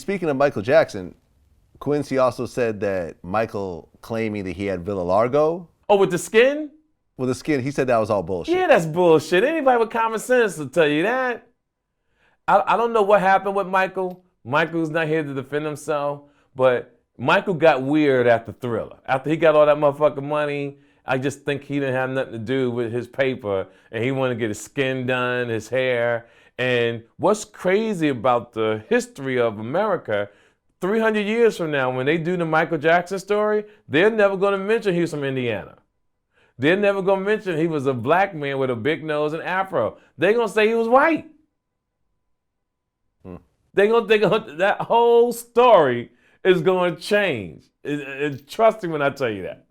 speaking of Michael Jackson, Quincy also said that Michael claiming that he had vitiligo. Oh, with the skin? With the skin, he said that was all bullshit. Yeah, that's bullshit. Anybody with common sense will tell you that. I don't know what happened with Michael. Michael's not here to defend himself, but Michael got weird after Thriller. After he got all that motherfucking money, I just think he didn't have nothing to do with his paper, and he wanted to get his skin done, his hair. And what's crazy about the history of America, 300 years from now, when they do the Michael Jackson story, they're never going to mention he was from Indiana. They're never going to mention he was a black man with a big nose and afro. They're going to say he was white. They're going to think that whole story is going to change. Trust me when I tell you that.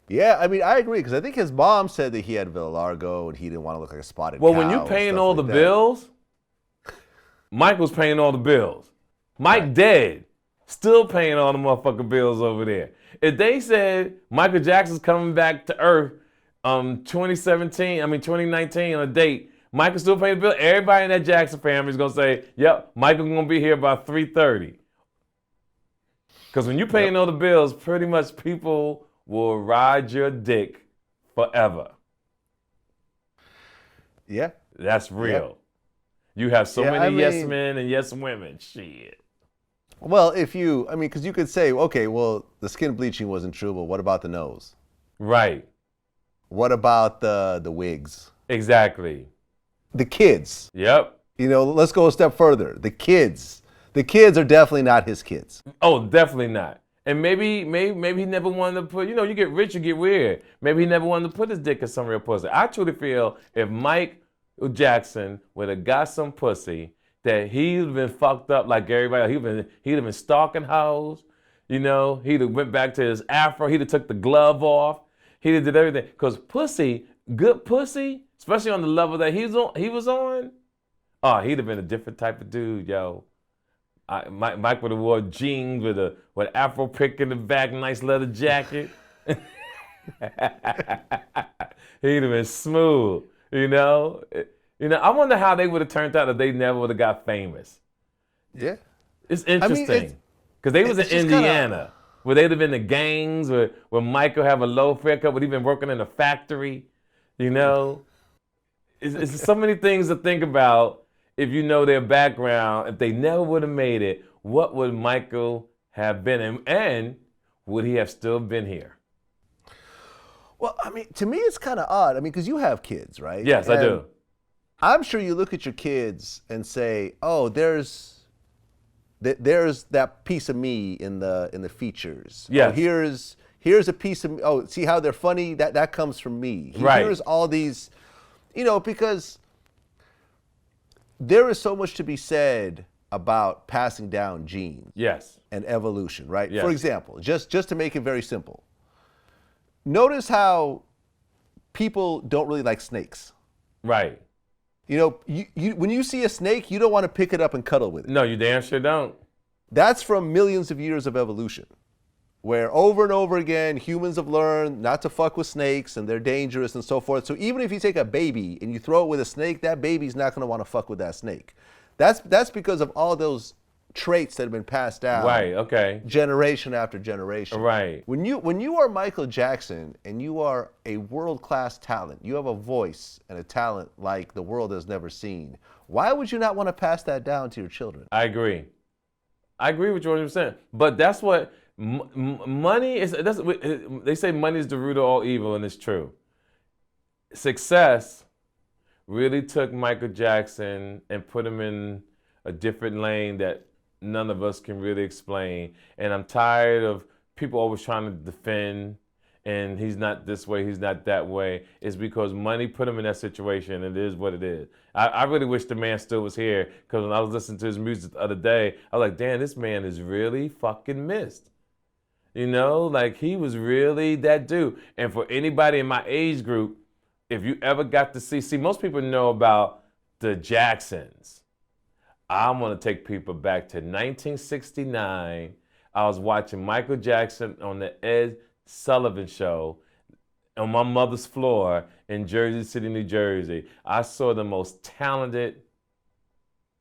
Yeah, I mean, I agree, because I think his mom said that he had vitiligo and he didn't want to look like a spotted Well, cow. when you're paying all like the that. bills, Michael's paying all the bills. Mike dead, still paying all the motherfucking bills over there. If they said Michael Jackson's coming back to Earth 2019 on a date, Michael's still paying the bill, everybody in that Jackson family is going to say, yep, Michael's going to be here by 3:30. Because when you're paying all the bills, pretty much people will ride your dick forever. Yeah. That's real. Yeah. You have so many yes men and yes women. Shit. Well, because you could say, okay, well, the skin bleaching wasn't true, but what about the nose? Right. What about the wigs? Exactly. The kids. Yep. Let's go a step further. The kids. The kids are definitely not his kids. Oh, definitely not. And maybe he never wanted to put, you get rich, you get weird. Maybe he never wanted to put his dick in some real pussy. I truly feel if Mike Jackson would have got some pussy, that he'd have been fucked up like everybody. He'd have been stalking hoes. He'd have went back to his afro. He'd have took the glove off. He'd have did everything. Because pussy, good pussy, especially on the level that he was on, oh, he'd have been a different type of dude, yo. Mike would have wore jeans with afro pick in the back, nice leather jacket. He'd have been smooth, I wonder how they would have turned out if they never would have got famous. Yeah. It's interesting. Because they was in Indiana, where they'd have been the gangs, where Michael have a low haircut, but he been working in a factory, It's so many things to think about. If you know their background, if they never would have made it, what would Michael have been? And would he have still been here? Well, to me, it's kind of odd. Because you have kids, right? Yes, I do. I'm sure you look at your kids and say, oh, there's that piece of me in the features. Yes. Oh, here's a piece of me. Oh, see how they're funny? That comes from me. Right. Here's all these, because there is so much to be said about passing down genes. Yes. And evolution, right? Yes. For example, just to make it very simple, notice how people don't really like snakes. Right. When you see a snake, you don't want to pick it up and cuddle with it. No, you damn sure don't. That's from millions of years of evolution, where over and over again, humans have learned not to fuck with snakes and they're dangerous and so forth. So even if you take a baby and you throw it with a snake, that baby's not going to want to fuck with that snake. That's because of all those traits that have been passed down. Right, okay. Generation after generation. Right. When you are Michael Jackson and you are a world-class talent, you have a voice and a talent like the world has never seen, why would you not want to pass that down to your children? I agree with you 100%. But that's what money is. They say money is the root of all evil, and it's true. Success really took Michael Jackson and put him in a different lane that none of us can really explain. And I'm tired of people always trying to defend, and he's not this way, he's not that way. It's because money put him in that situation, and it is what it is. I really wish the man still was here, because when I was listening to his music the other day, I was like, damn, this man is really fucking missed. He was really that dude. And for anybody in my age group, if you ever got to see, most people know about the Jacksons. I'm going to take people back to 1969. I was watching Michael Jackson on the Ed Sullivan Show on my mother's floor in Jersey City, New Jersey. I saw the most talented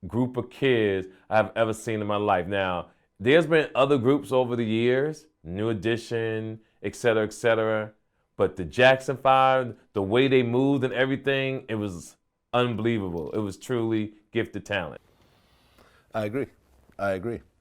group of kids I've ever seen in my life. Now, there's been other groups over the years, New Edition, et cetera, but the Jackson 5, the way they moved and everything, it was unbelievable. It was truly gifted talent. I agree.